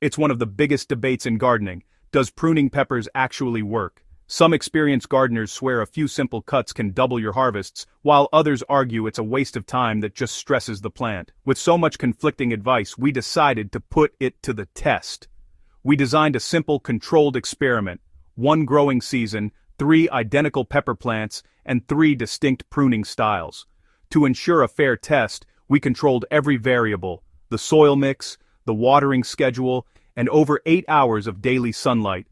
It's one of the biggest debates in gardening. Does pruning peppers actually work? Some experienced gardeners swear a few simple cuts can double your harvests, while others argue it's a waste of time that just stresses the plant. With so much conflicting advice, we decided to put it to the test. We designed a simple, controlled experiment: 1 growing season, 3 identical pepper plants, and 3 distinct pruning styles. To ensure a fair test, we controlled every variable: the soil mix, the watering schedule, and over 8 hours of daily sunlight.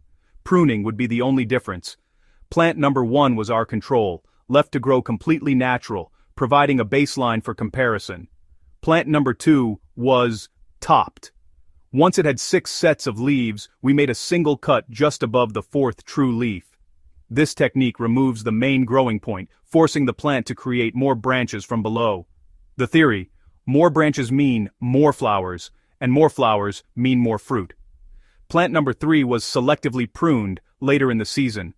Pruning would be the only difference. Plant number 1 was our control, left to grow completely natural, providing a baseline for comparison. Plant number 2 was topped. Once it had 6 sets of leaves, we made a single cut just above the 4th true leaf. This technique removes the main growing point, forcing the plant to create more branches from below. The theory: more branches mean more flowers, and more flowers mean more fruit. Plant number 3 was selectively pruned later in the season.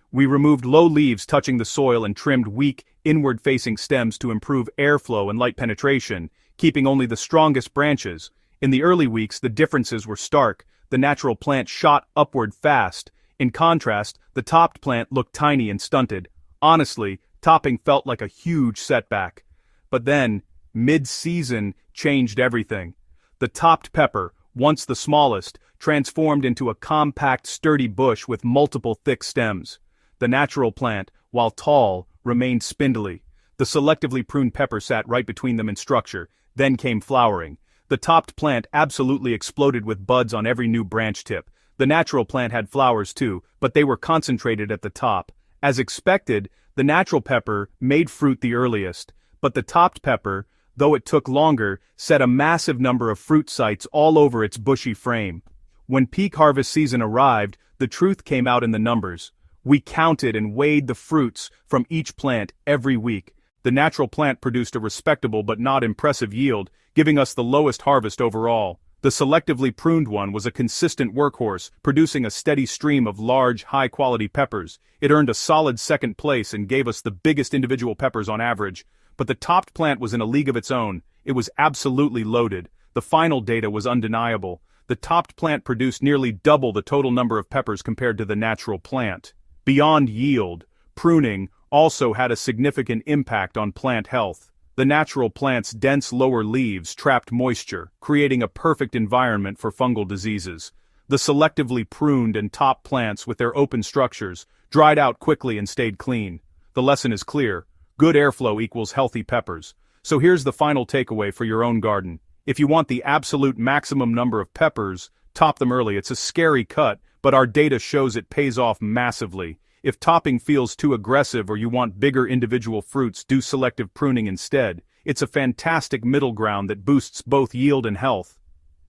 We removed low leaves touching the soil and trimmed weak, inward-facing stems to improve airflow and light penetration, keeping only the strongest branches. In the early weeks, the differences were stark. The natural plant shot upward fast. In contrast, the topped plant looked tiny and stunted. Honestly, topping felt like a huge setback. But then, mid-season changed everything. The topped pepper, once the smallest, transformed into a compact, sturdy bush with multiple thick stems. The natural plant, while tall, remained spindly. The selectively pruned pepper sat right between them in structure. Then came flowering. The topped plant absolutely exploded with buds on every new branch tip. The natural plant had flowers too, but they were concentrated at the top. As expected, the natural pepper made fruit the earliest, but the topped pepper, though it took longer, set a massive number of fruit sites all over its bushy frame. When peak harvest season arrived, the truth came out in the numbers. We counted and weighed the fruits from each plant every week. The natural plant produced a respectable but not impressive yield, giving us the lowest harvest overall. The selectively pruned one was a consistent workhorse, producing a steady stream of large, high-quality peppers. It earned a solid second place and gave us the biggest individual peppers on average. But the topped plant was in a league of its own. It was absolutely loaded. The final data was undeniable. The topped plant produced nearly double the total number of peppers compared to the natural plant. Beyond yield, pruning also had a significant impact on plant health. The natural plant's dense lower leaves trapped moisture, creating a perfect environment for fungal diseases. The selectively pruned and topped plants with their open structures dried out quickly and stayed clean. The lesson is clear: good airflow equals healthy peppers. So here's the final takeaway for your own garden. If you want the absolute maximum number of peppers, top them early. It's a scary cut, but our data shows it pays off massively. If topping feels too aggressive or you want bigger individual fruits, do selective pruning instead. It's a fantastic middle ground that boosts both yield and health.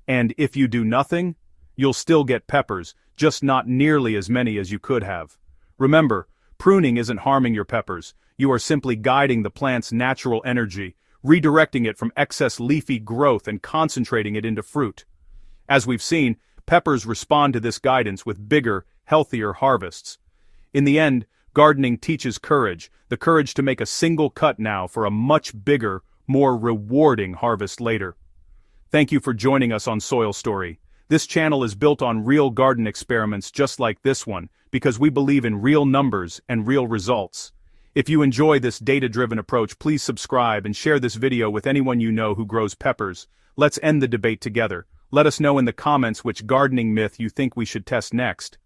And if you do nothing, you'll still get peppers, just not nearly as many as you could have. Remember, pruning isn't harming your peppers. You are simply guiding the plant's natural energy, redirecting it from excess leafy growth and concentrating it into fruit. As we've seen, peppers respond to this guidance with bigger, healthier harvests. In the end, gardening teaches courage, the courage to make a single cut now for a much bigger, more rewarding harvest later. Thank you for joining us on Soil Story. This channel is built on real garden experiments just like this one, because we believe in real numbers and real results. If you enjoy this data-driven approach, please subscribe and share this video with anyone you know who grows peppers. Let's end the debate together. Let us know in the comments which gardening myth you think we should test next.